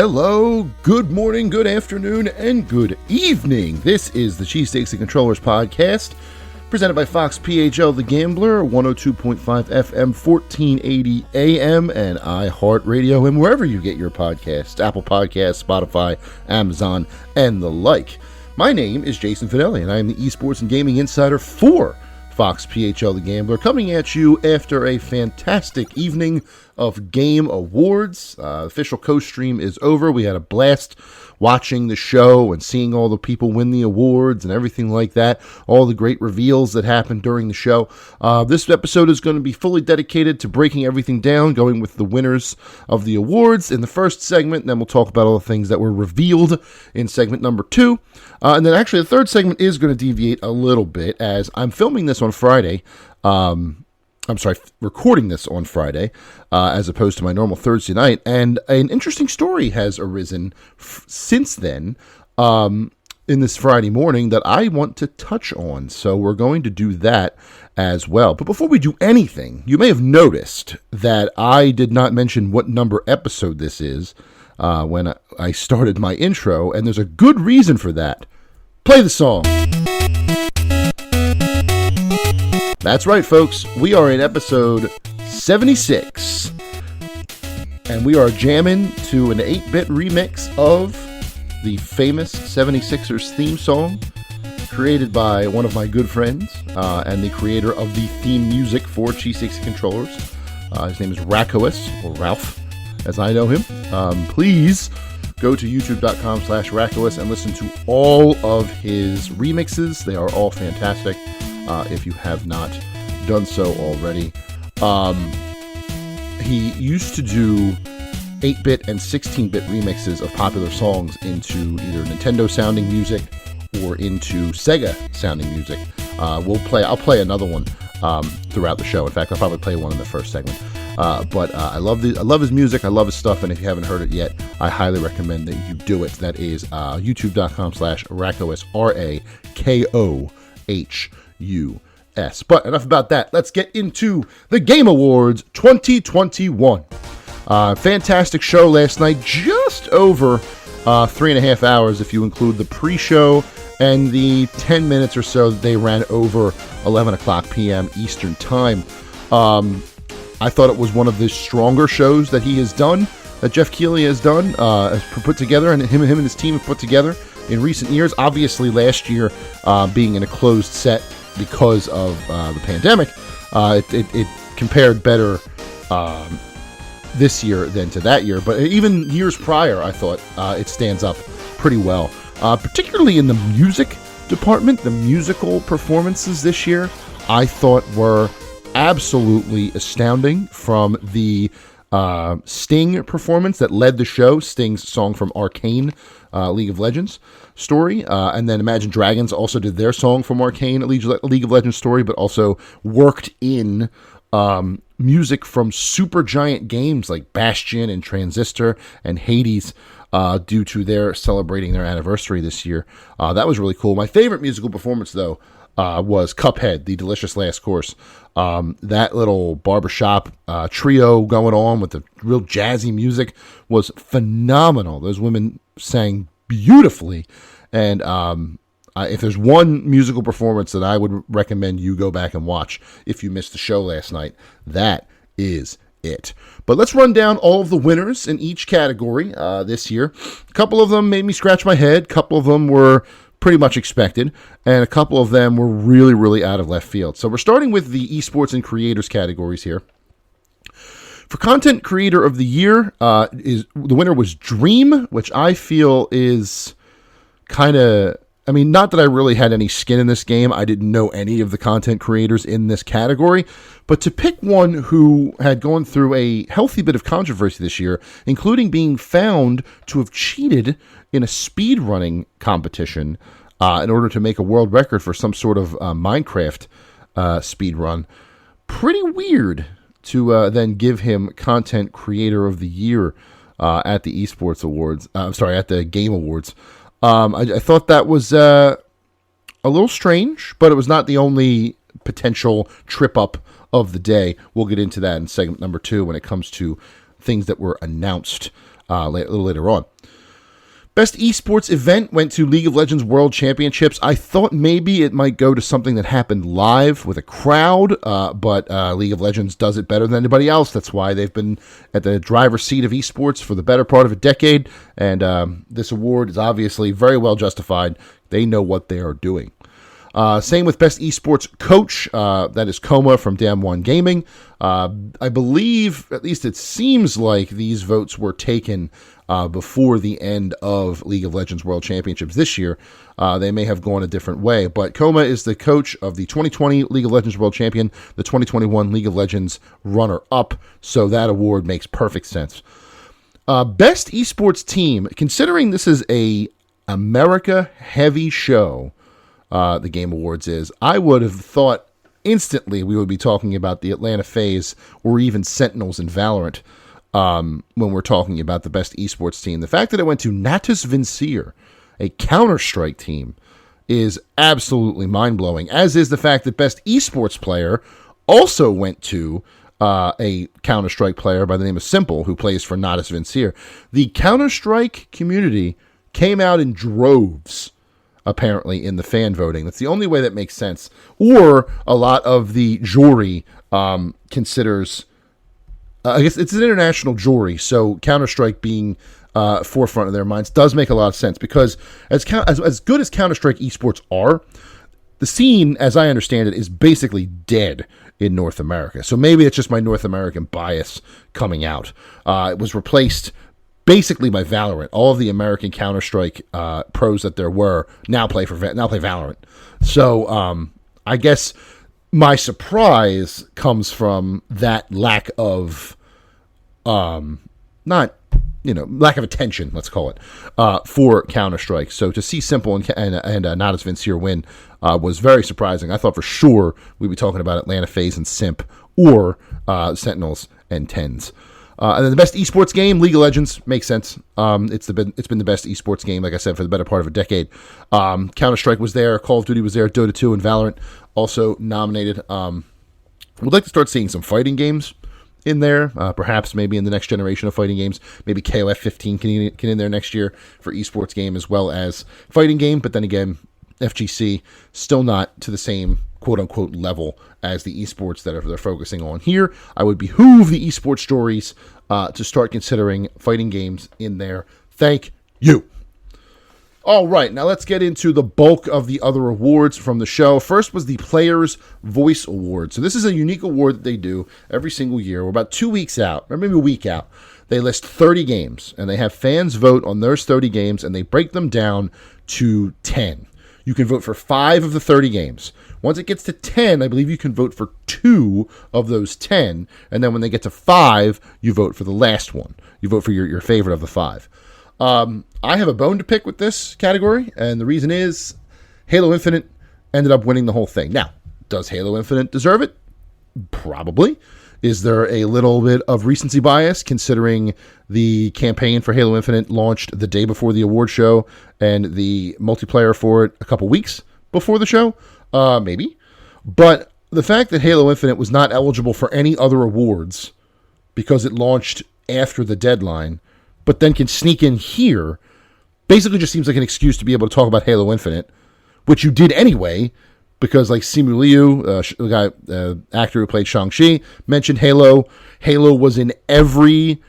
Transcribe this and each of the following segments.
Hello, good morning, good afternoon, and good evening. This is the Cheesesteaks and Controllers podcast, presented by Fox PHL The Gambler, 102.5 FM, 1480 AM, and iHeartRadio, and wherever you get your podcasts, Apple Podcasts, Spotify, Amazon, and the like. My name is Jason Finelli, and I am the Esports and Gaming Insider for Fox PHL The Gambler, coming at you after a fantastic evening of Game Awards. Official co-stream is over. We had a blast watching the show and seeing all the people win the awards and everything like that, all the great reveals that happened during the show. This episode is going to be fully dedicated to breaking everything down, going with the winners of the awards in the first segment, and then we'll talk about all the things that were revealed in segment number 2. And then actually the third segment is going to deviate a little bit, as I'm filming this on Friday. Recording this on Friday, as opposed to my normal Thursday night, and an interesting story has arisen since then, in this Friday morning that I want to touch on, so we're going to do that as well. But before we do anything, you may have noticed that I did not mention what number episode this is, when I started my intro, and there's a good reason for that. Play the song. That's right, folks. We are in episode 76, and we are jamming to an 8-bit remix of the famous 76ers theme song, created by one of my good friends, and the creator of the theme music for Cheesesteaks and Controllers. His name is Rakois, or Ralph, as I know him. Please go to youtube.com/Rakois and listen to all of his remixes. They are all fantastic. If you have not done so already. He used to do 8-bit and 16-bit remixes of popular songs into either Nintendo sounding music or into Sega sounding music. I'll play another one throughout the show. In fact, I'll probably play one in the first segment. But I love his music. I love his stuff. And if you haven't heard it yet, I highly recommend that you do it. That is youtube.com/Rakois, RAKOHUS. But enough about that. Let's get into the Game Awards 2021. Fantastic show last night. Just over 3.5 hours if you include the pre-show and the 10 minutes or so that they ran over 11 o'clock p.m. Eastern Time. I thought it was one of the stronger shows that he has done, that Jeff Keighley has done, put together, and him and his team have put together in recent years. Obviously, last year being in a closed set because of the pandemic, it compared better this year than to that year. But even years prior, I thought it stands up pretty well, particularly in the music department. The musical performances this year, I thought, were absolutely astounding, from the Sting performance that led the show, Sting's song from Arcane, League of Legends story, and then Imagine Dragons also did their song from Arcane, League of Legends story, but also worked in music from super giant games like Bastion and Transistor and Hades, due to their celebrating their anniversary this year. That was really cool. My favorite musical performance, though, was Cuphead, the Delicious Last Course. That little barbershop trio going on with the real jazzy music was phenomenal. Those women sang beautifully, and if there's one musical performance that I would recommend you go back and watch if you missed the show last night, that is it. But let's run down all of the winners in each category this year. A couple of them made me scratch my head. A couple of them were pretty much expected, and a couple of them were really, really out of left field. So we're starting with the esports and creators categories here. For Content Creator of the Year, the winner was Dream, which I feel is kind of, not that I really had any skin in this game. I didn't know any of the content creators in this category, but to pick one who had gone through a healthy bit of controversy this year, including being found to have cheated in a speedrunning competition in order to make a world record for some sort of Minecraft speedrun. Pretty weird to then give him Content Creator of the Year at the Esports Awards. At the Game Awards. I thought that was a little strange, but it was not the only potential trip up of the day. We'll get into that in segment number 2 when it comes to things that were announced a little later on. Best esports event went to League of Legends World Championships. I thought maybe it might go to something that happened live with a crowd, but League of Legends does it better than anybody else. That's why they've been at the driver's seat of esports for the better part of a decade, and this award is obviously very well justified. They know what they are doing. Same with Best Esports Coach. That is Coma from Damn One Gaming. I believe, at least it seems like, these votes were taken before the end of League of Legends World Championships this year. They may have gone a different way, but Coma is the coach of the 2020 League of Legends World Champion, the 2021 League of Legends runner-up, so that award makes perfect sense. Best Esports Team, considering this is a America-heavy show, the Game Awards is, I would have thought instantly we would be talking about the Atlanta FaZe or even Sentinels in Valorant when we're talking about the best esports team. The fact that it went to Natus Vincere, a Counter-Strike team, is absolutely mind-blowing, as is the fact that best esports player also went to a Counter-Strike player by the name of Simple, who plays for Natus Vincere. The Counter-Strike community came out in droves, apparently, in the fan voting. That's the only way that makes sense. Or a lot of the jury considers... I guess it's an international jury, so Counter-Strike being forefront of their minds does make a lot of sense, because as good as Counter-Strike esports are, the scene, as I understand it, is basically dead in North America. So maybe it's just my North American bias coming out. It was replaced basically by Valorant. All of the American Counter-Strike pros that there were now play Valorant. So I guess my surprise comes from that lack of lack of attention, let's call it, for Counter-Strike. So to see Simple and Natus Vincere win was very surprising. I thought for sure we'd be talking about Atlanta FaZe and Simp, or Sentinels and Tens. And then the best esports game, League of Legends, makes sense. It's been the best esports game, like I said, for the better part of a decade. Counter-Strike was there, Call of Duty was there, Dota 2 and Valorant also nominated. We'd like to start seeing some fighting games in there, perhaps maybe in the next generation of fighting games. Maybe KOF 15 can in there next year for esports game as well as fighting game, but then again, FGC still not to the same quote-unquote level as the esports that they're focusing on here. I would behoove the esports stories to start considering fighting games in there. Thank you. All right, now let's get into the bulk of the other awards from the show. First was the Players' Voice Award. So this is a unique award that they do every single year. We're about 2 weeks out, or maybe a week out. They list 30 games, and they have fans vote on those 30 games, and they break them down to 10. You can vote for 5 of the 30 games. Once it gets to 10, I believe you can vote for 2 of those 10. And then when they get to 5, you vote for the last one. You vote for your favorite of the 5. I have a bone to pick with this category, and the reason is Halo Infinite ended up winning the whole thing. Now, does Halo Infinite deserve it? Probably. Is there a little bit of recency bias, considering the campaign for Halo Infinite launched the day before the award show and the multiplayer for it a couple weeks before the show? Maybe. But the fact that Halo Infinite was not eligible for any other awards because it launched after the deadline, but then can sneak in here, basically just seems like an excuse to be able to talk about Halo Infinite, which you did anyway, because like Simu Liu, the guy, actor who played Shang-Chi, mentioned Halo. Halo was in every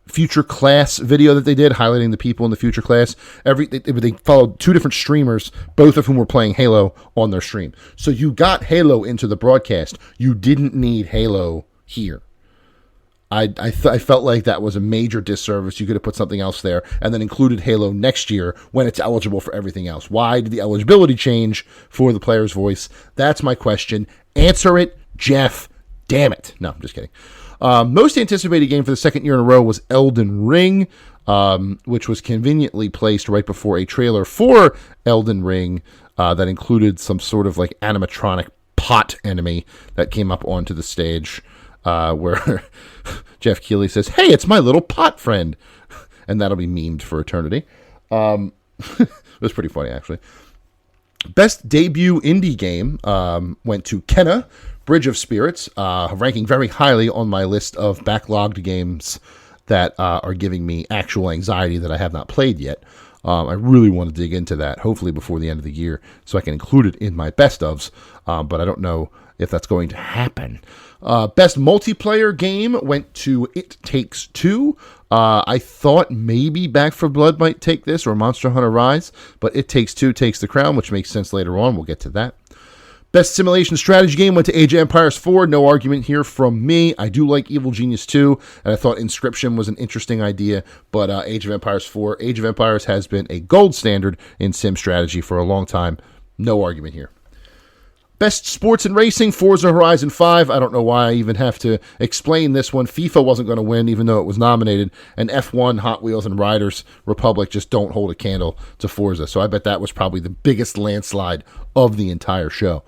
Future Class video that they did, highlighting the people in the Future Class. They followed 2 different streamers, both of whom were playing Halo on their stream. So you got Halo into the broadcast. You didn't need Halo here. I felt like that was a major disservice. You could have put something else there and then included Halo next year when it's eligible for everything else. Why did the eligibility change for the Player's Voice? That's my question. Answer it, Jeff. Damn it. No, I'm just kidding. Most anticipated game for the second year in a row was Elden Ring, which was conveniently placed right before a trailer for Elden Ring that included some sort of like animatronic pot enemy that came up onto the stage. Where Jeff Keighley says, "Hey, it's my little pot friend," and that'll be memed for eternity. It was pretty funny, actually. Best debut indie game went to Kenna Bridge of Spirits, ranking very highly on my list of backlogged games that are giving me actual anxiety that I have not played yet. I really want to dig into that, hopefully before the end of the year, so I can include it in my best ofs, but I don't know if that's going to happen. Best multiplayer game went to It Takes Two. I thought maybe Back 4 Blood might take this, or Monster Hunter Rise, but It Takes Two takes the crown, which makes sense later on. We'll get to that. Best simulation strategy game went to Age of Empires 4. No argument here from me. I do like Evil Genius 2, and I thought Inscription was an interesting idea, but Age of Empires 4. Age of Empires has been a gold standard in sim strategy for a long time. No argument here. Best sports and racing, Forza Horizon 5. I don't know why I even have to explain this one. FIFA wasn't going to win, even though it was nominated. And F1, Hot Wheels, and Riders Republic just don't hold a candle to Forza. So I bet that was probably the biggest landslide of the entire show.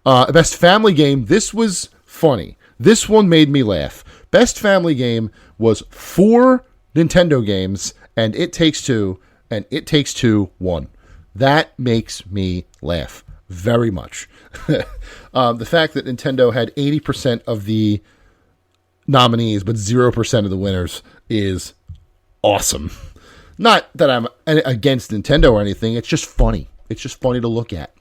Best family game, this was funny. This one made me laugh. Best family game was 4 Nintendo games, and It Takes Two, and It Takes Two won. That makes me laugh very much. The fact that Nintendo had 80% of the nominees but 0% of the winners is awesome. Not that I'm against Nintendo or anything. It's just funny. It's just funny to look at.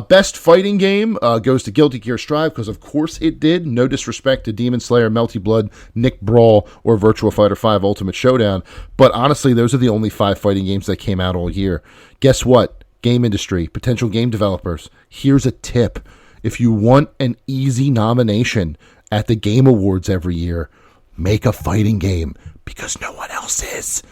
Best fighting game goes to Guilty Gear Strive, because of course it did. No disrespect to Demon Slayer, Melty Blood, Nick Brawl, or Virtua Fighter 5 Ultimate Showdown, but honestly, those are the only 5 fighting games that came out all year. Guess what? Game industry, potential game developers, here's a tip. If you want an easy nomination at the Game Awards every year, make a fighting game, because no one else is.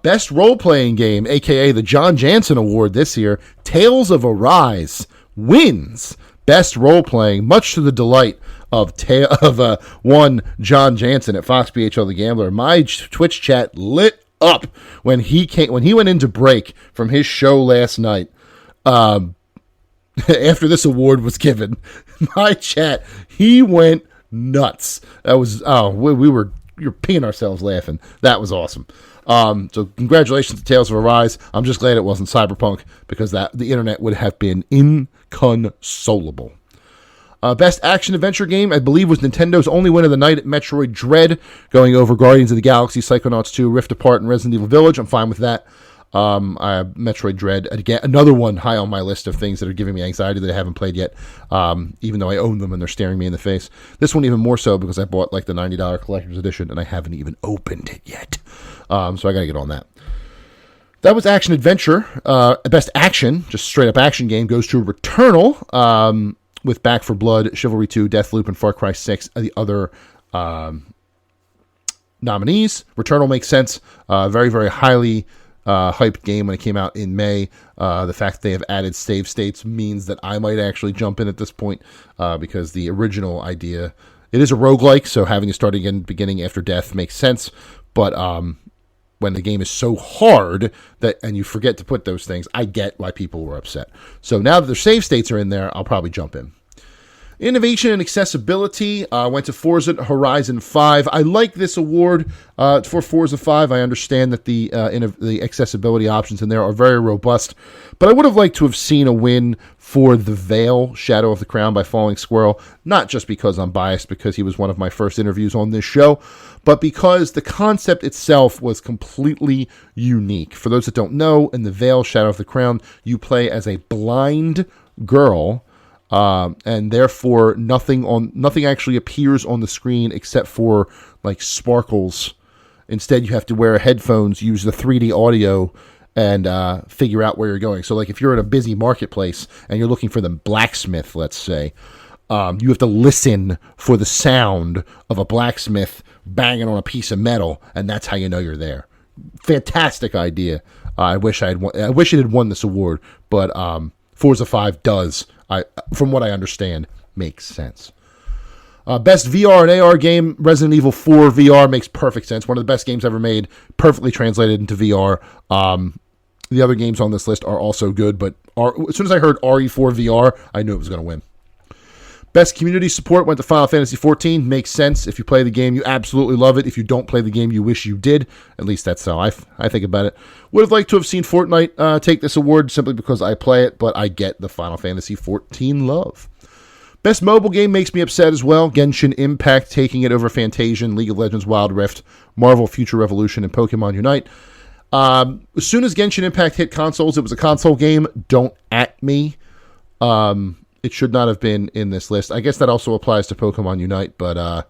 Best role-playing game, a.k.a. the John Jansen Award this year, Tales of Arise wins Best Role-Playing, much to the delight of one John Jansen at Fox BHL The Gambler. My Twitch chat lit up when he went into break from his show last night. After this award was given, my chat, he went nuts. That was we were peeing ourselves laughing. That was awesome. So congratulations to Tales of Arise. I'm just glad it wasn't Cyberpunk, because the internet would have been inconsolable. Best action adventure game, I believe, was Nintendo's only win of the night at Metroid Dread, going over Guardians of the Galaxy, Psychonauts 2, Rift Apart, and Resident Evil Village. I'm fine with that. Metroid Dread, again, another one high on my list of things that are giving me anxiety that I haven't played yet, even though I own them and they're staring me in the face. This one even more so, because I bought like the $90 collector's edition and I haven't even opened it yet. So I gotta get on that. That was action adventure. Best action, just straight up action game, goes to Returnal, with Back 4 Blood, Chivalry 2, Deathloop, and Far Cry 6, the other nominees. Returnal makes sense. Very, very highly hyped game when it came out in May. The fact that they have added save states means that I might actually jump in at this point, because the original idea, it is a roguelike, so having to start again beginning after death makes sense, but when the game is so hard and you forget to put those things, I get why people were upset. So now that their save states are in there, I'll probably jump in. Innovation and accessibility went to Forza Horizon 5. I like this award for Forza 5. I understand that the accessibility options in there are very robust, but I would have liked to have seen a win for The Veil, Shadow of the Crown by Falling Squirrel, not just because I'm biased, because he was one of my first interviews on this show, but because the concept itself was completely unique. For those that don't know, in The Veil, Shadow of the Crown, you play as a blind girl, and therefore nothing actually appears on the screen except for like sparkles. Instead, you have to wear headphones, use the 3D audio, and figure out where you're going. So like if you're at a busy marketplace and you're looking for the blacksmith, let's say, you have to listen for the sound of a blacksmith banging on a piece of metal, and that's how you know you're there. Fantastic idea. I wish it had won this award, but Forza 5 does, from what I understand, makes sense. Best VR and AR game, Resident Evil 4 VR makes perfect sense. One of the best games ever made, perfectly translated into VR. The other games on this list are also good, but as soon as I heard RE4 VR, I knew it was going to win. Best community support went to Final Fantasy XIV. Makes sense. If you play the game, you absolutely love it. If you don't play the game, you wish you did. At least that's how I think about it. Would have liked to have seen Fortnite take this award simply because I play it, but I get the Final Fantasy XIV love. Best mobile game makes me upset as well. Genshin Impact taking it over Fantasian, League of Legends Wild Rift, Marvel Future Revolution, and Pokemon Unite. As soon as Genshin Impact hit consoles, it was a console game. Don't at me. It should not have been in this list. I guess that also applies to Pokemon Unite, but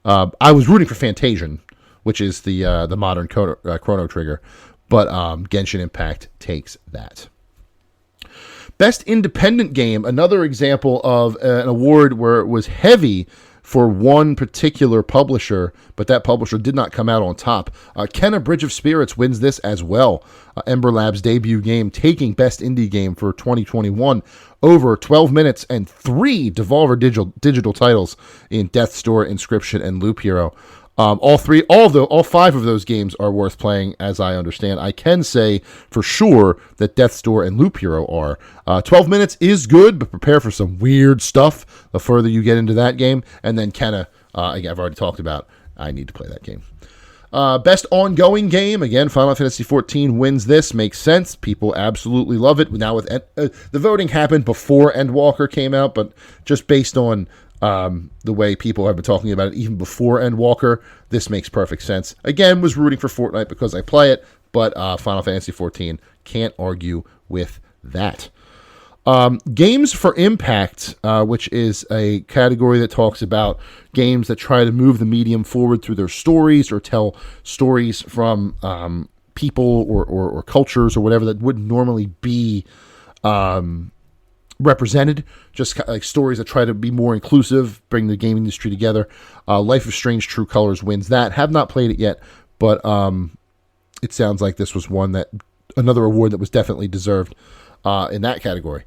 I was rooting for Fantasian, which is the modern Chrono Trigger, but Genshin Impact takes that. Best independent game, another example of an award where it was heavy for one particular publisher, but that publisher did not come out on top. Kenna Bridge of Spirits wins this as well. Ember Lab's debut game, taking Best Indie Game for 2021. Over 12 minutes and 3 Devolver digital titles in Death's Door, Inscription, and Loop Hero. All 5 of those games are worth playing, as I understand. I can say for sure that Death's Door and Loop Hero are. 12 minutes is good, but prepare for some weird stuff the further you get into that game. And then Kenna, I've already talked about. I need to play that game. Best ongoing game, again, Final Fantasy XIV wins this. Makes sense. People absolutely love it. Now, with the voting happened before Endwalker came out, but just based on the way people have been talking about it even before Endwalker, this makes perfect sense. Again, was rooting for Fortnite because I play it, but Final Fantasy XIV, can't argue with that. Games for Impact, which is a category that talks about games that try to move the medium forward through their stories or tell stories from people or cultures or whatever that wouldn't normally be represented, just like stories that try to be more inclusive, bring the gaming industry together. Life is Strange True Colors wins that. Have not played it yet, but it sounds like this was another award that was definitely deserved in that category.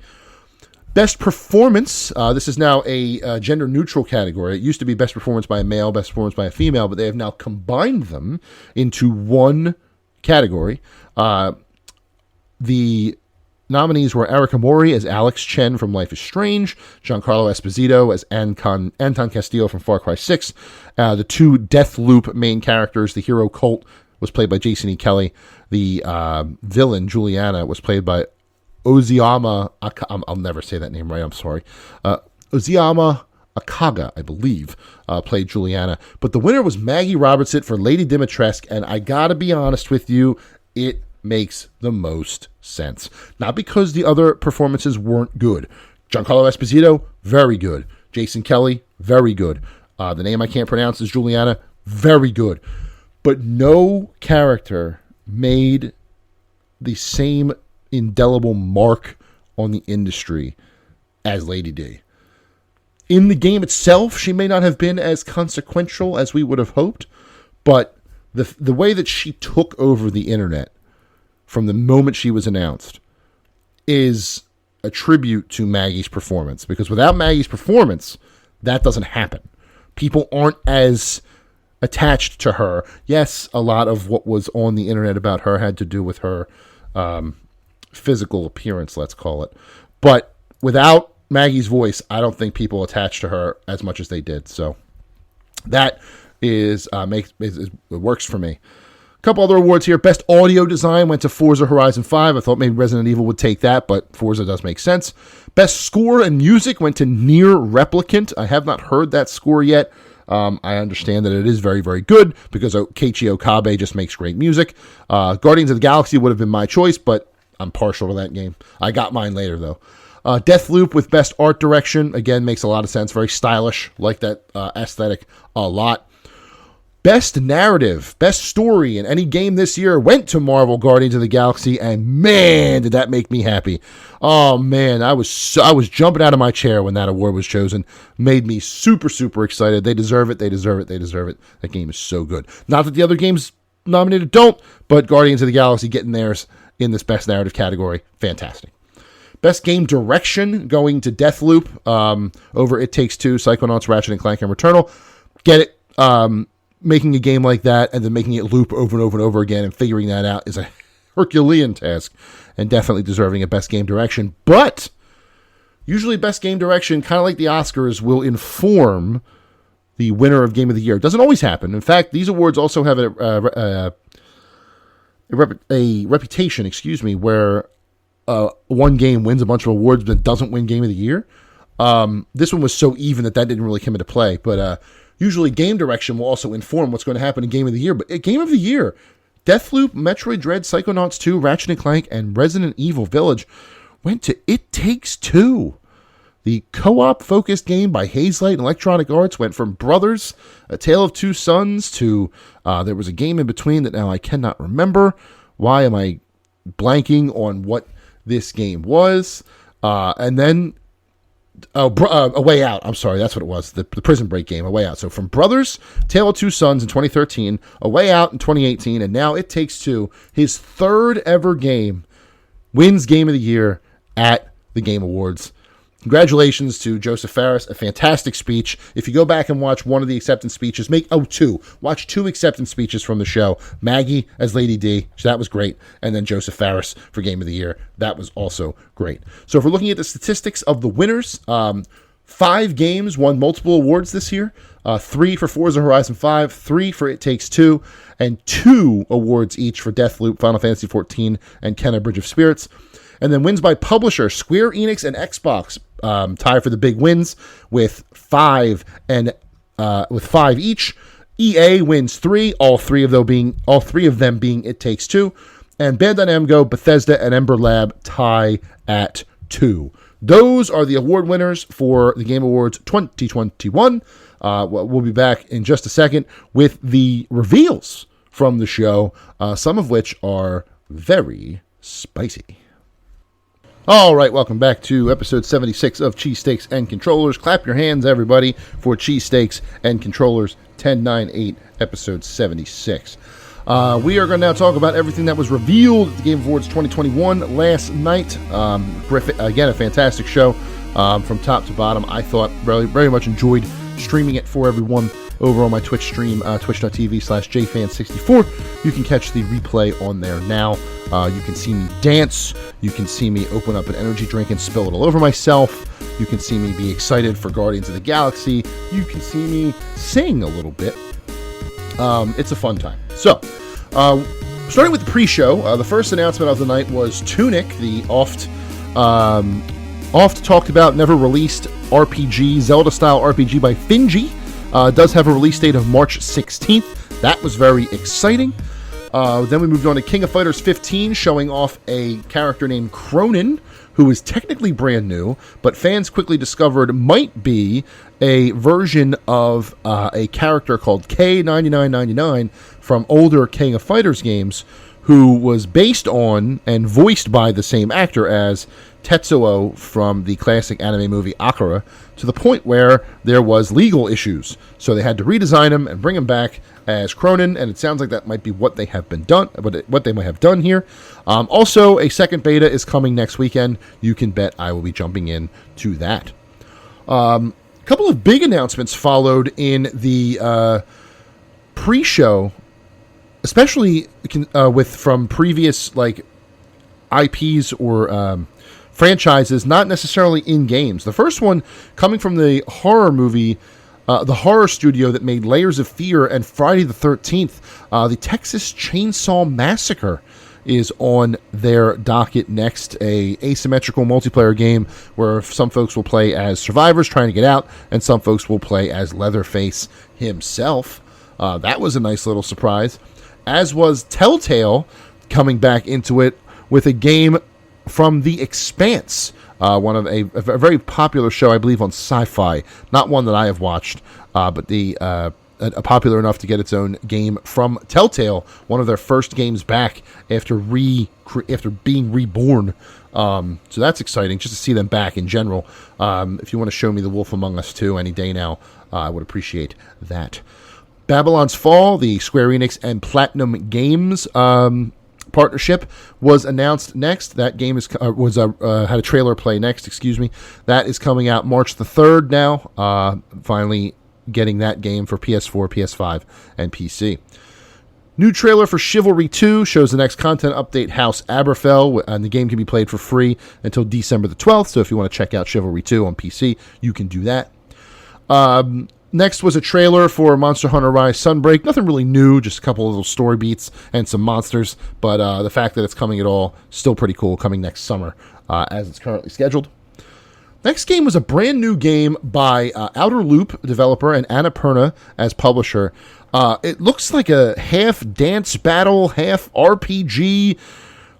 Best Performance, this is now a gender-neutral category. It used to be Best Performance by a Male, Best Performance by a Female, but they have now combined them into one category. The nominees were Erica Mori as Alex Chen from Life is Strange, Giancarlo Esposito as Anton Castillo from Far Cry 6. The 2 Deathloop main characters, the hero Colt was played by Jason E. Kelly. The villain, Juliana, was played by Oziyama, I'll never say that name right, I'm sorry. Oziyama Akaga, I believe, played Juliana. But the winner was Maggie Robertson for Lady Dimitrescu, and I gotta be honest with you, it makes the most sense. Not because the other performances weren't good. Giancarlo Esposito, very good. Jason Kelly, very good. The name I can't pronounce is Juliana, very good. But no character made the same indelible mark on the industry as Lady D. In the game itself, she may not have been as consequential as we would have hoped, but the way that she took over the internet from the moment she was announced is a tribute to Maggie's performance, because without Maggie's performance, that doesn't happen. People aren't as attached to her. Yes, a lot of what was on the internet about her had to do with her physical appearance, let's call it. But without Maggie's voice, I don't think people attach to her as much as they did. So that it works for me. A couple other awards here. Best audio design went to Forza Horizon 5. I thought maybe Resident Evil would take that, but Forza does make sense. Best score and music went to Nier Replicant. I have not heard that score yet. I understand that it is very, very good because Keiichi Okabe just makes great music. Guardians of the Galaxy would have been my choice, but I'm partial to that game. I got mine later, though. Deathloop with Best Art Direction, again, makes a lot of sense. Very stylish. Like that aesthetic a lot. Best Narrative, Best Story in any game this year went to Marvel Guardians of the Galaxy, and man, did that make me happy. Oh, man, I was jumping out of my chair when that award was chosen. Made me super, super excited. They deserve it, they deserve it, they deserve it. That game is so good. Not that the other games nominated don't, but Guardians of the Galaxy getting theirs in this Best Narrative category, fantastic. Best Game Direction going to Deathloop over It Takes Two, Psychonauts, Ratchet & Clank, and Returnal. Get it. Making a game like that and then making it loop over and over and over again and figuring that out is a Herculean task and definitely deserving a Best Game Direction. But usually Best Game Direction, kind of like the Oscars, will inform the winner of Game of the Year. It doesn't always happen. In fact, these awards also have a reputation, where one game wins a bunch of awards but doesn't win Game of the Year. This one was so even that didn't really come into play. But usually game direction will also inform what's going to happen in Game of the Year. But Game of the Year, Deathloop, Metroid Dread, Psychonauts 2, Ratchet & Clank, and Resident Evil Village went to It Takes Two. The co-op focused game by Hazelight and Electronic Arts went from Brothers, A Tale of Two Sons, to there was a game in between that now I cannot remember. Why am I blanking on what this game was? And then A Way Out. I'm sorry, that's what it was. The Prison Break game, A Way Out. So from Brothers, Tale of Two Sons in 2013, A Way Out in 2018, and now It Takes Two, his third ever game, wins Game of the Year at the Game Awards. Congratulations to Joseph Fares, a fantastic speech. If you go back and watch one of the acceptance speeches, watch two acceptance speeches from the show. Maggie as Lady D, that was great, and then Joseph Fares for Game of the Year. That was also great. So if we're looking at the statistics of the winners, 5 games won multiple awards this year. 3 for Forza Horizon 5, 3 for It Takes Two, and 2 awards each for Deathloop, Final Fantasy XIV, and Kenna Bridge of Spirits. And then wins by publisher, Square Enix and Xbox tie for the big wins with 5 each. EA wins 3, all three of them being It Takes Two, and Bandai Namco, Bethesda, and Ember Lab tie at 2. Those are the award winners for the Game Awards 2021. We'll be back in just a second with the reveals from the show, some of which are very spicy. All right, welcome back to episode 76 of Cheesesteaks and Controllers. Clap your hands, everybody, for Cheesesteaks and Controllers 1098, episode 76. We are going to now talk about everything that was revealed at the Game Awards 2021 last night. Again, a fantastic show from top to bottom. I thought very much enjoyed streaming it for everyone over on my Twitch stream, twitch.tv/jfan64. You can catch the replay on there now. You can see me dance. You can see me open up an energy drink and spill it all over myself. You can see me be excited for Guardians of the Galaxy. You can see me sing a little bit. It's a fun time. So, starting with the pre-show, the first announcement of the night was Tunic, the oft talked about, never released RPG, Zelda-style RPG by Finji. Does have a release date of March 16th. That was very exciting. Then we moved on to King of Fighters 15, showing off a character named Cronin, who is technically brand new, but fans quickly discovered might be a version of a character called K9999 from older King of Fighters games, who was based on and voiced by the same actor as Tetsuo from the classic anime movie Akira, to the point where there was legal issues. So they had to redesign him and bring him back as Cronin, and it sounds like that might be what they have done here. Also, a second beta is coming next weekend. You can bet I will be jumping in to that. A couple of big announcements followed in the pre-show, especially from previous IPs or franchises, not necessarily in games. The first one coming from the horror movie, the horror studio that made Layers of Fear and Friday the 13th. The Texas Chainsaw Massacre is on their docket next, a asymmetrical multiplayer game where some folks will play as survivors trying to get out, and some folks will play as Leatherface himself. That was a nice little surprise, as was Telltale coming back into it with a game from The Expanse, one of a very popular show, I believe, on Sci-Fi. Not one that I have watched, but popular enough to get its own game from Telltale, one of their first games back after being reborn. So that's exciting, just to see them back in general. If you want to show me The Wolf Among Us 2 any day now, I would appreciate that. Babylon's Fall, the Square Enix and Platinum Games partnership, was announced next. That game had a trailer play next. That is coming out March the 3rd now. Finally getting that game for PS4, PS5, and PC. New trailer for Chivalry 2 shows the next content update, House Aberfell, and the game can be played for free until December the 12th. So if you want to check out Chivalry 2 on PC, you can do that. Next was a trailer for Monster Hunter Rise Sunbreak. Nothing really new, just a couple of little story beats and some monsters. But the fact that it's coming at all, still pretty cool, coming next summer as it's currently scheduled. Next game was a brand new game by Outer Loop developer and Annapurna as publisher. It looks like a half dance battle, half RPG.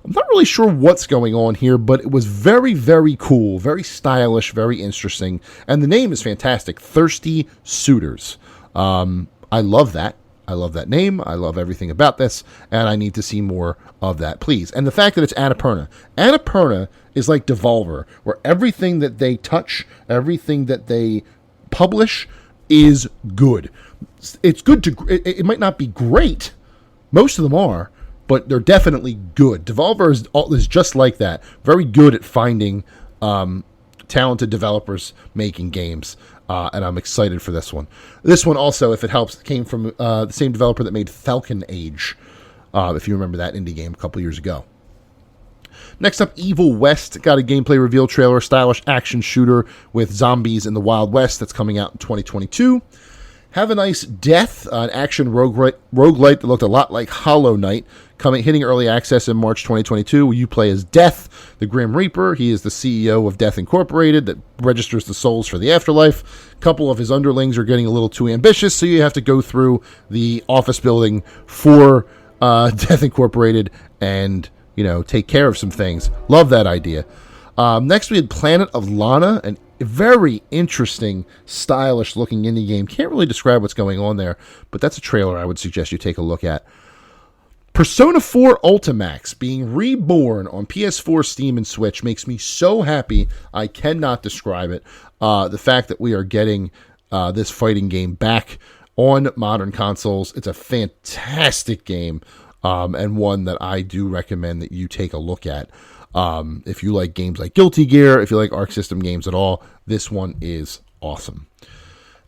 I'm not really sure what's going on here, but it was very, very cool, very stylish, very interesting. And the name is fantastic, Thirsty Suitors. I love that. I love that name. I love everything about this, and I need to see more of that, please. And the fact that it's Annapurna. Annapurna is like Devolver, where everything that they touch, everything that they publish is good. It's good to... It might not be great. Most of them are, but they're definitely good. Devolver is just like that. Very good at finding talented developers making games. And I'm excited for this one. This one also, if it helps, came from the same developer that made Falcon Age, if you remember that indie game a couple years ago. Next up, Evil West got a gameplay reveal trailer, stylish action shooter with zombies in the Wild West that's coming out in 2022. Have a Nice Death, an action roguelite that looked a lot like Hollow Knight, hitting early access in March 2022, where you play as Death, the Grim Reaper. He is the CEO of Death Incorporated that registers the souls for the afterlife. A couple of his underlings are getting a little too ambitious, so you have to go through the office building for Death Incorporated and, take care of some things. Love that idea. Next, we had Planet of Lana, an very interesting, stylish-looking indie game. Can't really describe what's going on there, but that's a trailer I would suggest you take a look at. Persona 4 Ultimax being reborn on PS4, Steam, and Switch makes me so happy I cannot describe it. The fact that we are getting this fighting game back on modern consoles, it's a fantastic game, and one that I do recommend that you take a look at. If you like games like Guilty Gear, if you like Arc System games at all, this one is awesome.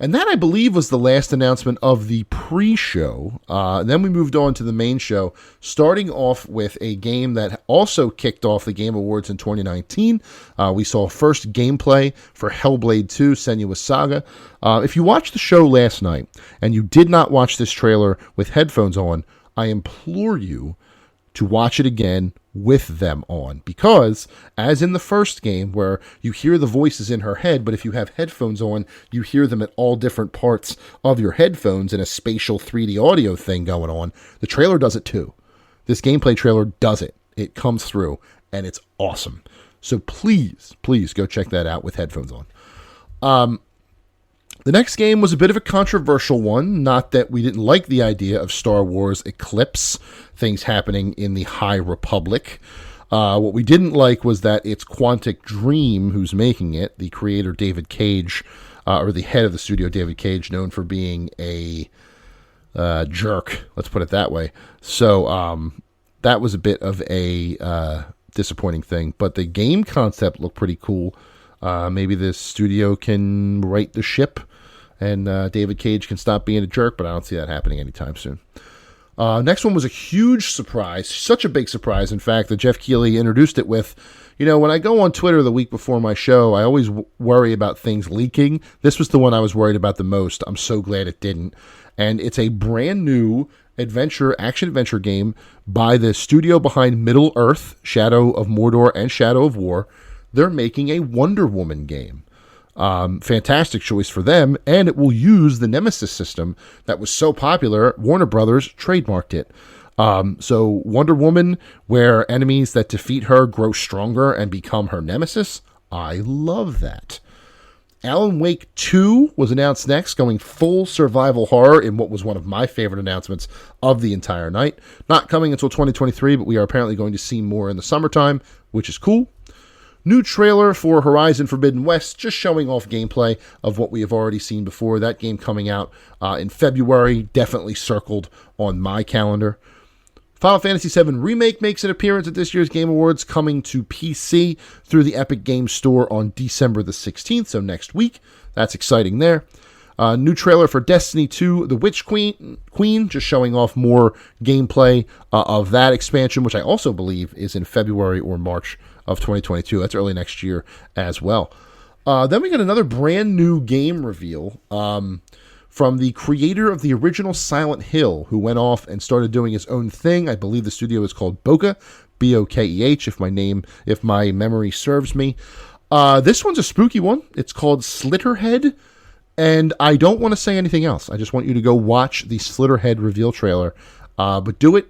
And that, I believe, was the last announcement of the pre-show. Then we moved on to the main show, starting off with a game that also kicked off the Game Awards in 2019. We saw first gameplay for Hellblade 2: Senua's Saga. If you watched the show last night and you did not watch this trailer with headphones on, I implore you to watch it again with them on, because as in the first game where you hear the voices in her head, but if you have headphones on, you hear them at all different parts of your headphones in a spatial 3D audio thing going on. The trailer does it too. This gameplay trailer does it. It comes through, and it's awesome. So please go check that out with headphones on. The next game was a bit of a controversial one. Not that we didn't like the idea of Star Wars Eclipse, things happening in the High Republic. What we didn't like was that it's Quantic Dream who's making it, the creator David Cage, or the head of the studio David Cage, known for being a jerk, let's put it that way. So that was a bit of a disappointing thing, but the game concept looked pretty cool. Maybe this studio can right the ship and David Cage can stop being a jerk, but I don't see that happening anytime soon. Next one was a huge surprise, such a big surprise, in fact, that Jeff Keighley introduced it with, when I go on Twitter the week before my show, I always worry about things leaking. This was the one I was worried about the most. I'm so glad it didn't. And it's a brand new action-adventure game by the studio behind Middle-earth, Shadow of Mordor, and Shadow of War. They're making a Wonder Woman game. Fantastic choice for them, and it will use the Nemesis system that was so popular. Warner Brothers trademarked it. So Wonder Woman, where enemies that defeat her grow stronger and become her nemesis. I love that. Alan Wake 2 was announced next, going full survival horror in what was one of my favorite announcements of the entire night. Not coming until 2023, but we are apparently going to see more in the summertime, which is cool. New trailer for Horizon Forbidden West, just showing off gameplay of what we have already seen before. That game coming out in February, definitely circled on my calendar. Final Fantasy VII Remake makes an appearance at this year's Game Awards, coming to PC through the Epic Games Store on December the 16th, so next week. That's exciting there. New trailer for Destiny 2, The Witch Queen, just showing off more gameplay of that expansion, which I also believe is in February or March of 2022. That's early next year as well. Then we got another brand new game reveal from the creator of the original Silent Hill, who went off and started doing his own thing. I believe the studio is called Bokeh, Bokeh, if my memory serves me. This one's a spooky one. It's called Slitterhead, and I don't want to say anything else. I just want you to go watch the Slitterhead reveal trailer, but do it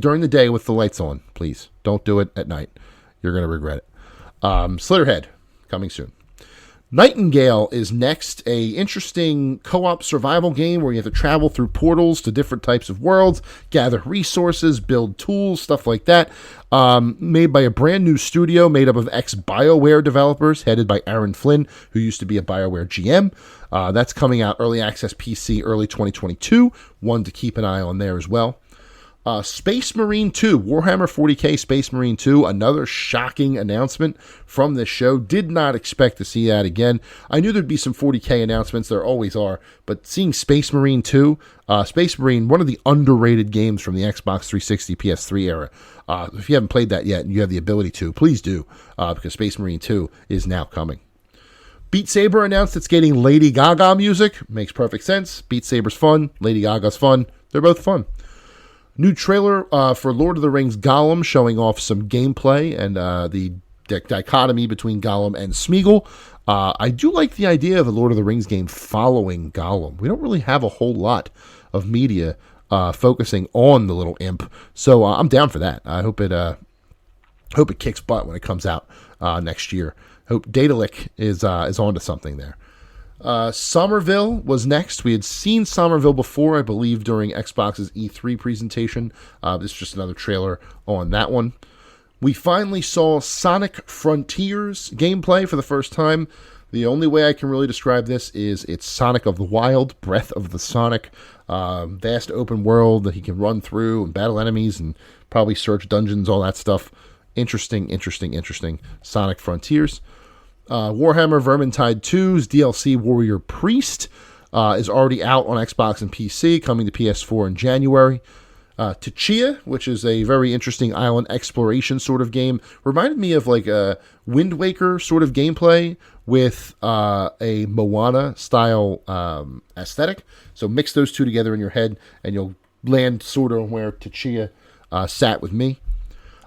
during the day with the lights on, please. Don't do it at night. You're going to regret it. Slitterhead, coming soon. Nightingale is next, a interesting co-op survival game where you have to travel through portals to different types of worlds, gather resources, build tools, stuff like that. Made by a brand new studio made up of ex-BioWare developers, headed by Aaron Flynn, who used to be a BioWare GM. That's coming out early access PC early 2022. One to keep an eye on there as well. Space Marine 2, Warhammer 40k Space Marine 2, another shocking announcement from this show. Did not expect to see that again. I knew there'd be some 40k announcements, there always are, but seeing Space Marine 2, Space Marine, one of the underrated games from the Xbox 360 PS3 era. If you haven't played that yet and you have the ability to, please do, because Space Marine 2 is now coming. Beat Saber announced it's getting Lady Gaga music. Makes perfect sense. Beat Saber's fun. Lady Gaga's fun. They're both fun. New trailer for Lord of the Rings Gollum, showing off some gameplay and the dichotomy between Gollum and Smeagol. I do like the idea of a Lord of the Rings game following Gollum. We don't really have a whole lot of media focusing on the little imp, so I'm down for that. I hope it kicks butt when it comes out next year. Hope Daedalic is onto something there. Somerville was next. We had seen Somerville before, I believe, during Xbox's E3 presentation. This is just another trailer on that one. We finally saw Sonic Frontiers gameplay for the first time. The only way I can really describe this is it's Sonic of the Wild, Breath of the Sonic, vast open world that he can run through and battle enemies and probably search dungeons, all that stuff. Interesting Sonic Frontiers. Warhammer Vermintide 2's DLC Warrior Priest is already out on Xbox and PC, coming to PS4 in January. Tchia, which is a very interesting island exploration sort of game, reminded me of like a Wind Waker sort of gameplay with a Moana style aesthetic. So mix those two together in your head and you'll land sort of where Tchia sat with me.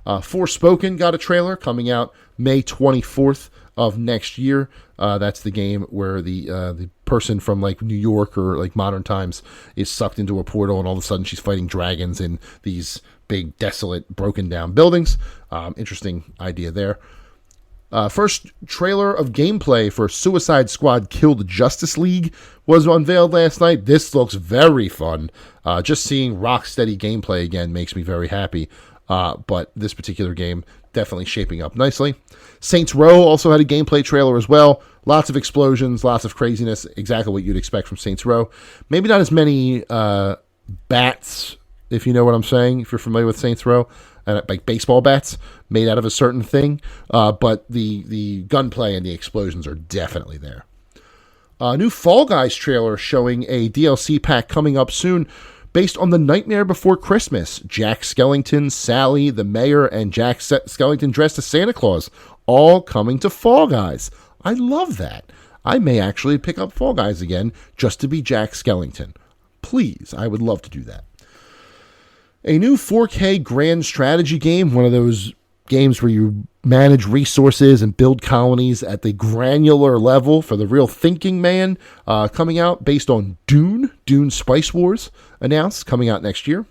Forspoken got a trailer coming out May 24th of next year. That's the game where the person from like New York or like modern times is sucked into a portal and all of a sudden she's fighting dragons in these big, desolate, broken down buildings. Interesting idea there. First trailer of gameplay for Suicide Squad Kill the Justice League was unveiled last night. This looks very fun. Just seeing Rocksteady gameplay again makes me very happy. But this particular game definitely shaping up nicely. Saints Row also had a gameplay trailer as well. Lots of explosions, lots of craziness, exactly what you'd expect from Saints Row. Maybe not as many bats, if you know what I'm saying, if you're familiar with Saints Row, like baseball bats made out of a certain thing, but the gunplay and the explosions are definitely there. New Fall Guys trailer showing a DLC pack coming up soon, based on The Nightmare Before Christmas. Jack Skellington, Sally, the mayor, and Jack Skellington dressed as Santa Claus, all coming to Fall Guys. I love that. I may actually pick up Fall Guys again just to be Jack Skellington. Please, I would love to do that. A new 4K grand strategy game, one of those games where you manage resources and build colonies at the granular level for the real thinking man, coming out based on Dune Spice Wars, announced, coming out next year.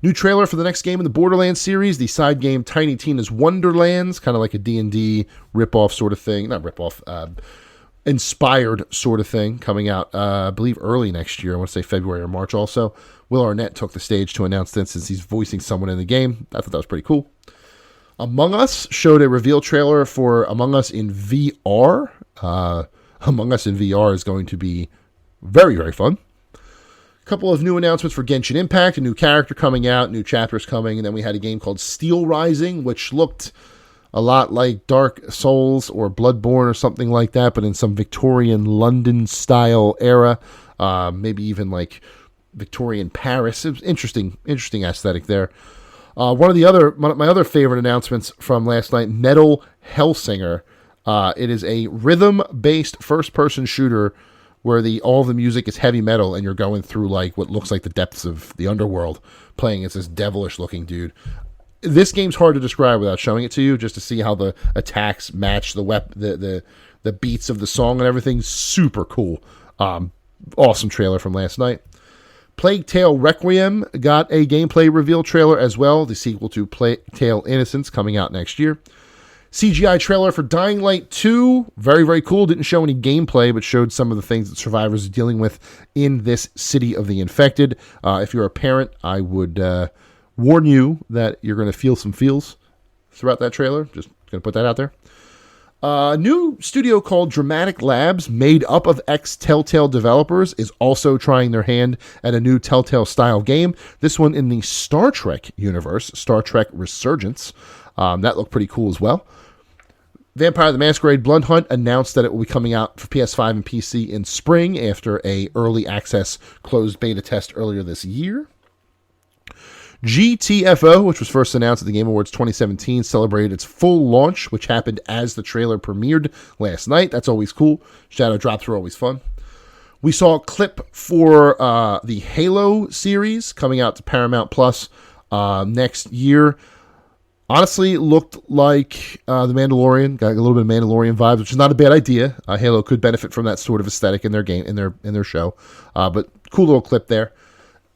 New trailer for the next game in the Borderlands series, the side game Tiny Tina's Wonderlands, kind of like a D&D ripoff sort of thing. Not ripoff, inspired sort of thing, coming out, I believe, early next year. I want to say February or March also. Will Arnett took the stage to announce this since he's voicing someone in the game. I thought that was pretty cool. Among Us showed a reveal trailer for Among Us in VR. Among Us in VR is going to be very, very fun. A couple of new announcements for Genshin Impact, a new character coming out, new chapters coming, and then we had a game called Steel Rising, which looked a lot like Dark Souls or Bloodborne or something like that, but in some Victorian London-style era, maybe even like Victorian Paris. It was interesting aesthetic there. One of my other favorite announcements from last night, Metal Hellsinger. It is a rhythm-based first-person shooter where all the music is heavy metal and you're going through like what looks like the depths of the underworld, playing as this devilish-looking dude. this game's hard to describe without showing it to you, just to see how the attacks match the beats of the song and everything. Super cool. Awesome trailer from last night. Plague Tale Requiem got a gameplay reveal trailer as well, the sequel to Plague Tale Innocence coming out next year. CGI trailer for Dying Light 2, very, very cool. Didn't show any gameplay, but showed some of the things that survivors are dealing with in this city of the infected. If you're a parent, I would warn you that you're going to feel some feels throughout that trailer. Just going to put that out there. A new studio called Dramatic Labs, made up of ex-Telltale developers, is also trying their hand at a new Telltale-style game. This one in the Star Trek universe, Star Trek Resurgence. That looked pretty cool as well. Vampire the Masquerade Blood Hunt announced that it will be coming out for PS5 and PC in spring after a early access closed beta test earlier this year. GTFO, which was first announced at the Game Awards 2017, celebrated its full launch, which happened as the trailer premiered last night. That's always cool. Shadow drops are always fun. We saw a clip for the Halo series coming out to Paramount Plus next year. Honestly, it looked like The Mandalorian. Got a little bit of Mandalorian vibes, which is not a bad idea. Halo could benefit from that sort of aesthetic in their game, in their show. But cool little clip there.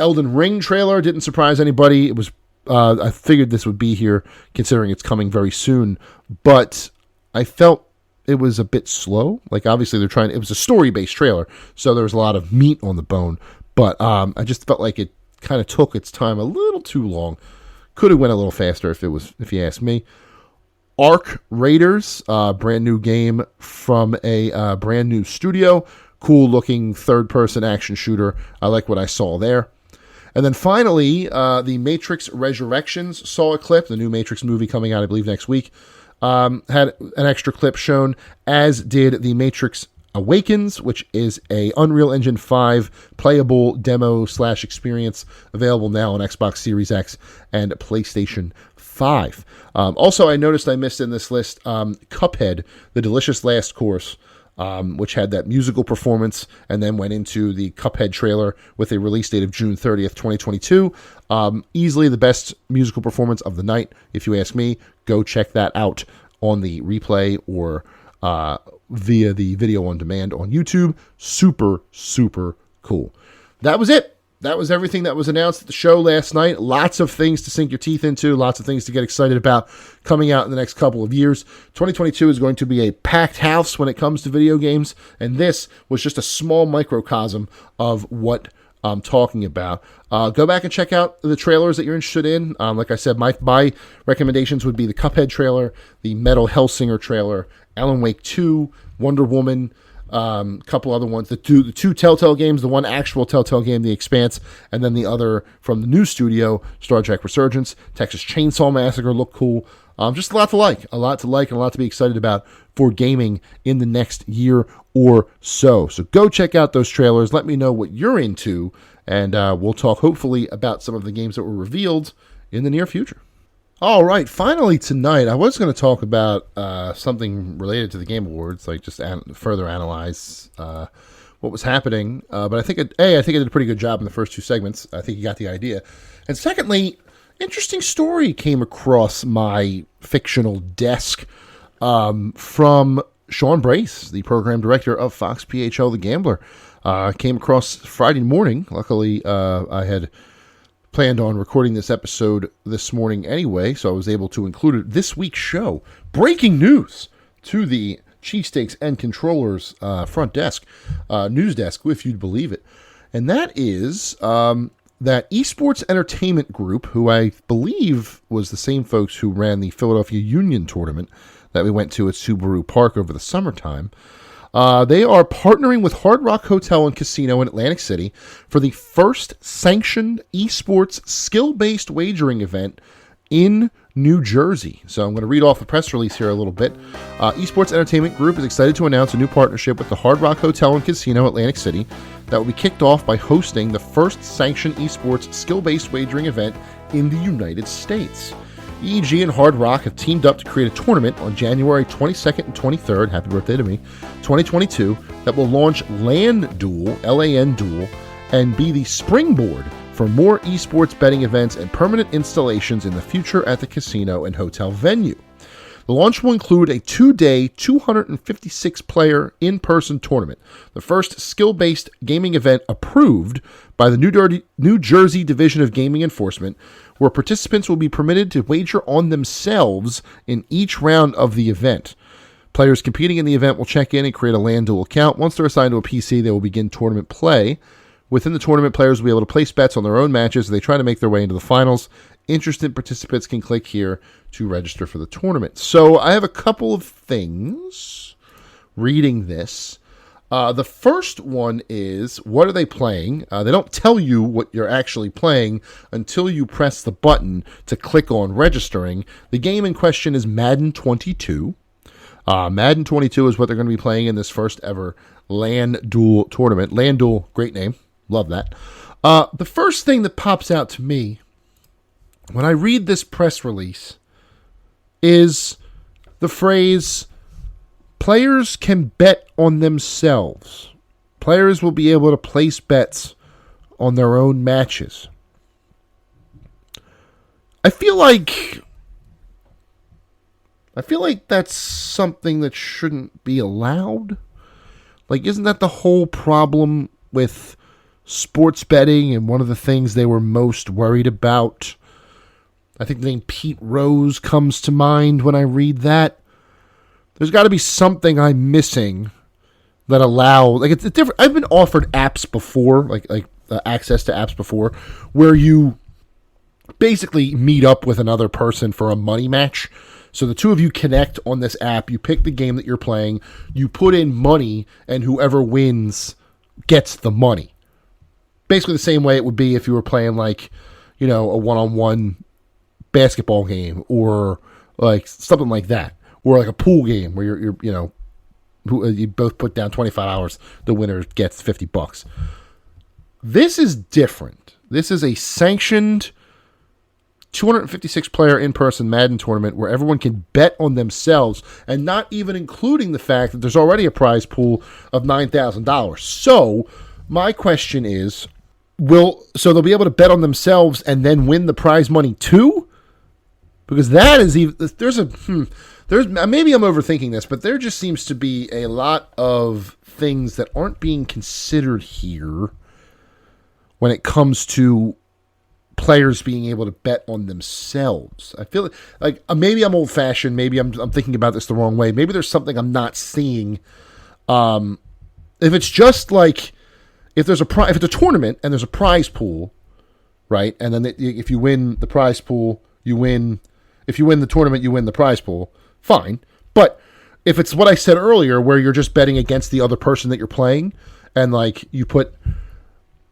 Elden Ring trailer didn't surprise anybody. It was I figured this would be here, considering it's coming very soon. But I felt it was a bit slow. Like, obviously, it was a story-based trailer, so there was a lot of meat on the bone. But I just felt like it kind of took its time a little too long. Could have went a little faster if you ask me. Ark Raiders, brand new game from a brand new studio. Cool looking third person action shooter. I like what I saw there. And then finally, the Matrix Resurrections saw a clip. The new Matrix movie coming out, I believe, next week. Had an extra clip shown, as did the Matrix Awakens, which is a Unreal Engine 5 playable demo / experience available now on Xbox Series X and PlayStation 5. Also, I noticed I missed in this list Cuphead, The Delicious Last Course, which had that musical performance and then went into the Cuphead trailer with a release date of June 30th, 2022. Easily the best musical performance of the night, if you ask me. Go check that out on the replay or via the video on demand on YouTube. Super, super cool. That was it. That was everything that was announced at the show last night. Lots of things to sink your teeth into, lots of things to get excited about coming out in the next couple of years. 2022 is going to be a packed house when it comes to video games, and this was just a small microcosm of what I'm talking about. Go back and check out the trailers that you're interested in. Like I said, my recommendations would be the Cuphead trailer, the Metal Hellsinger trailer, Alan Wake 2, Wonder Woman, couple other ones, the two Telltale games, the one actual Telltale game, The Expanse, and then the other from the new studio, Star Trek Resurgence. Texas Chainsaw Massacre looked cool. Just a lot to like and a lot to be excited about for gaming in the next year or so. So go check out those trailers. Let me know what you're into, and we'll talk hopefully about some of the games that were revealed in the near future. All right, finally tonight, I was going to talk about something related to the Game Awards, like just further analyze what was happening. But I think I did a pretty good job in the first two segments. I think you got the idea. And secondly, interesting story came across my fictional desk from Sean Brace, the program director of Fox PHL The Gambler. Came across Friday morning. Luckily, I had planned on recording this episode this morning anyway, so I was able to include it this week's show. Breaking news to the Cheesesteaks and Controllers front desk, news desk, if you'd believe it. And that is that Esports Entertainment Group, who I believe was the same folks who ran the Philadelphia Union tournament that we went to at Subaru Park over the summertime, they are partnering with Hard Rock Hotel and Casino in Atlantic City for the first sanctioned esports skill-based wagering event in New Jersey. So I'm going to read off the press release here a little bit. Esports Entertainment Group is excited to announce a new partnership with the Hard Rock Hotel and Casino Atlantic City that will be kicked off by hosting the first sanctioned esports skill-based wagering event in the United States. EEG and Hard Rock have teamed up to create a tournament on January 22nd and 23rd, happy birthday to me, 2022, that will launch LAN Duel, L-A-N Duel, and be the springboard for more esports betting events and permanent installations in the future at the casino and hotel venue. The launch will include a 2-day, 256-player in-person tournament, the first skill-based gaming event approved by the New Jersey Division of Gaming Enforcement, where participants will be permitted to wager on themselves in each round of the event. Players competing in the event will check in and create a LandDuel account. Once they're assigned to a PC, they will begin tournament play. Within the tournament, players will be able to place bets on their own matches as they try to make their way into the finals. Interested participants can click here to register for the tournament. So I have a couple of things reading this. The first one is, what are they playing? They don't tell you what you're actually playing until you press the button to click on registering. The game in question is Madden 22. Madden 22 is what they're going to be playing in this first ever LandDuel tournament. LandDuel, great name. Love that. The first thing that pops out to me when I read this press release is the phrase, players can bet on themselves. Players will be able to place bets on their own matches. I feel like that's something that shouldn't be allowed. Like, isn't that the whole problem with sports betting and one of the things they were most worried about? I think the name Pete Rose comes to mind when I read that. There's got to be something I'm missing that like, it's a different. I've been offered apps before, like access to apps before, where you basically meet up with another person for a money match. So the two of you connect on this app. You pick the game that you're playing. You put in money, and whoever wins gets the money. Basically the same way it would be if you were playing, like, a one-on-one basketball game or like something like that, or like a pool game where you both put down $25. The winner gets $50. This is different. This is a sanctioned 256-player in-person Madden tournament where everyone can bet on themselves, and not even including the fact that there's already a prize pool of $9,000. So my question is, so they'll be able to bet on themselves and then win the prize money too? Because that is even, maybe I'm overthinking this, but there just seems to be a lot of things that aren't being considered here when it comes to players being able to bet on themselves. I feel like maybe I'm old-fashioned. Maybe I'm thinking about this the wrong way. Maybe there's something I'm not seeing. If it's just like, if it's a tournament and there's a prize pool, right? And then if you win the prize pool, you win. If you win the tournament, you win the prize pool. Fine. But if it's what I said earlier, where you're just betting against the other person that you're playing, and like they put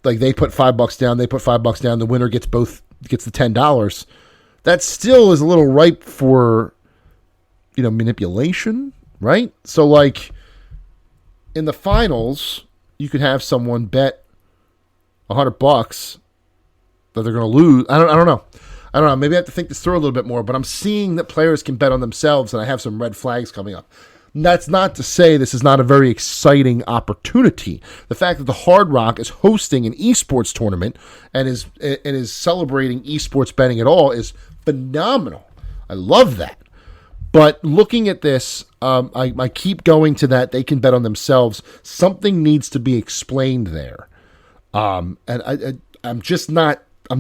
$5 down, they put $5 down, the winner gets the $10. That still is a little ripe for, manipulation, right? So like in the finals, you could have someone bet $100 that they're going to lose. I don't know. Maybe I have to think this through a little bit more, but I'm seeing that players can bet on themselves, and I have some red flags coming up. And that's not to say this is not a very exciting opportunity. The fact that the Hard Rock is hosting an esports tournament and is celebrating esports betting at all is phenomenal. I love that. But looking at this, I keep going to that they can bet on themselves. Something needs to be explained there. And I'm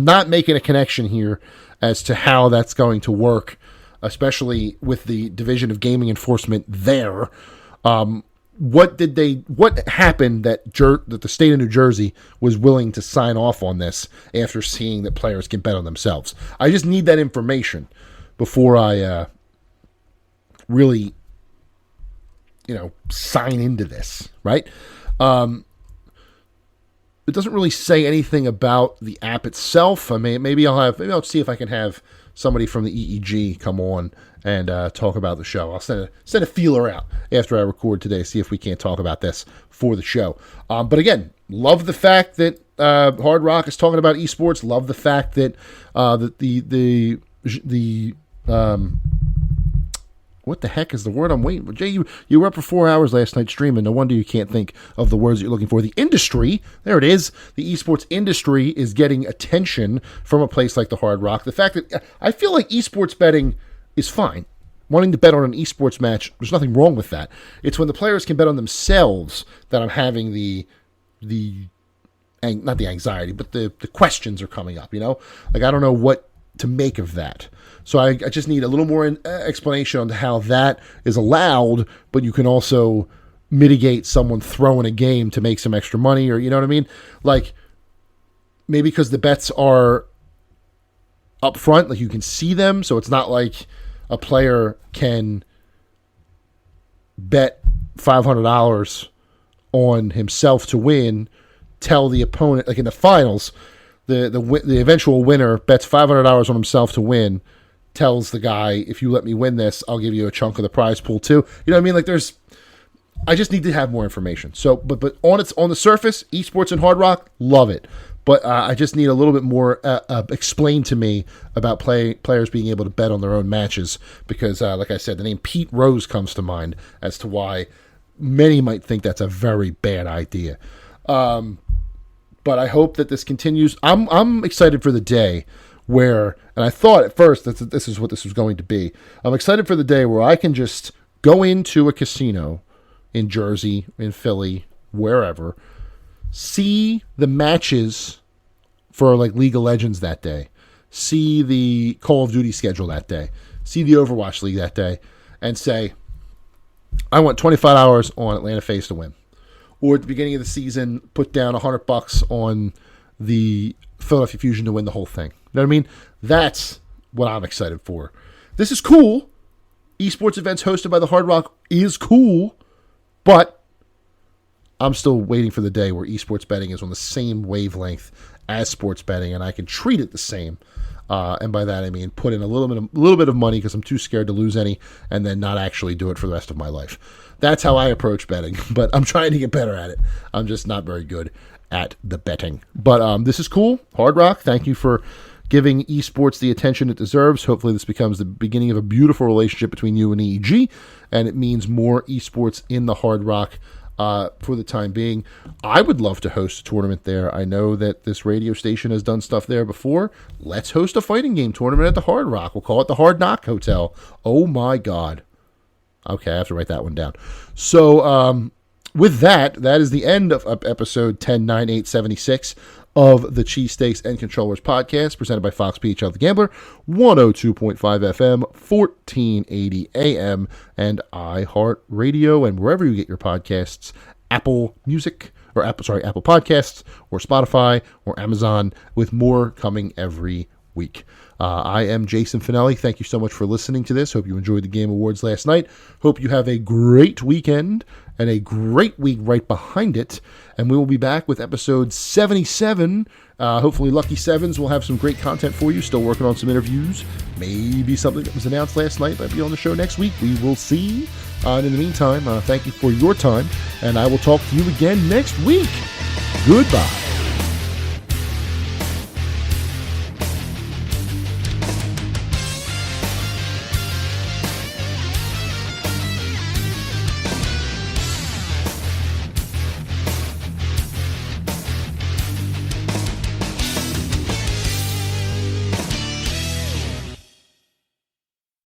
not making a connection here as to how that's going to work, especially with the Division of Gaming Enforcement there. What happened that the state of New Jersey was willing to sign off on this after seeing that players can bet on themselves? I just need that information before I really, sign into this, right? It doesn't really say anything about the app itself. I mean, maybe I'll see if I can have somebody from the EEG come on and talk about the show. I'll send a feeler out after I record today, see if we can't talk about this for the show. But again, love the fact that Hard Rock is talking about esports. Love the fact that what the heck is the word I'm waiting for? Jay, you were up for 4 hours last night streaming. No wonder you can't think of the words that you're looking for. The industry, there it is. The esports industry is getting attention from a place like the Hard Rock. The fact that I feel like esports betting is fine. Wanting to bet on an esports match, there's nothing wrong with that. It's when the players can bet on themselves that I'm having not the anxiety, but the questions are coming up, Like, I don't know what to make of that. So I just need a little more explanation on how that is allowed, but you can also mitigate someone throwing a game to make some extra money, or you know what I mean? Like, maybe because the bets are up front, like you can see them, so it's not like a player can bet $500 on himself to win, tell the opponent, like in the finals, the eventual winner bets $500 on himself to win, tells the guy, if you let me win this, I'll give you a chunk of the prize pool too. You know what I mean? Like, I just need to have more information. So, but on the surface, esports and Hard Rock, love it. But I just need a little bit more explained to me about players being able to bet on their own matches, because, like I said, the name Pete Rose comes to mind as to why many might think that's a very bad idea. But I hope that this continues. I'm excited for the day where, and I thought at first that this is what this was going to be. I'm excited for the day where I can just go into a casino in Jersey, in Philly, wherever, see the matches for like League of Legends that day, see the Call of Duty schedule that day, see the Overwatch League that day, and say, I want $25 on Atlanta FaZe to win. Or at the beginning of the season, put down $100 on the Philadelphia Fusion to win the whole thing. You know what I mean? That's what I'm excited for. This is cool. Esports events hosted by the Hard Rock is cool, but I'm still waiting for the day where esports betting is on the same wavelength as sports betting, and I can treat it the same. And by that I mean put in a little bit of money because I'm too scared to lose any, and then not actually do it for the rest of my life. That's how I approach betting, but I'm trying to get better at it. I'm just not very good at the betting. But this is cool. Hard Rock, thank you for giving esports the attention it deserves. Hopefully this becomes the beginning of a beautiful relationship between you and EEG, and it means more esports in the Hard Rock for the time being. I would love to host a tournament there. I know that this radio station has done stuff there before. Let's host a fighting game tournament at the Hard Rock. We'll call it the Hard Knock Hotel. Oh my God. Okay, I have to write that one down. So, with that is the end of episode 109876 of the Cheesesteaks and Controllers podcast, presented by Fox PHL The Gambler, 102.5 FM, 1480 AM, and iHeartRadio, and wherever you get your podcasts, Apple Podcasts, or Spotify, or Amazon, with more coming every week. I am Jason Finelli. Thank you so much for listening to this. Hope you enjoyed the Game Awards last night. Hope you have a great weekend and a great week right behind it. And we will be back with episode 77. Hopefully Lucky Sevens will have some great content for you. Still working on some interviews. Maybe something that was announced last night might be on the show next week. We will see. And in the meantime, thank you for your time. And I will talk to you again next week. Goodbye.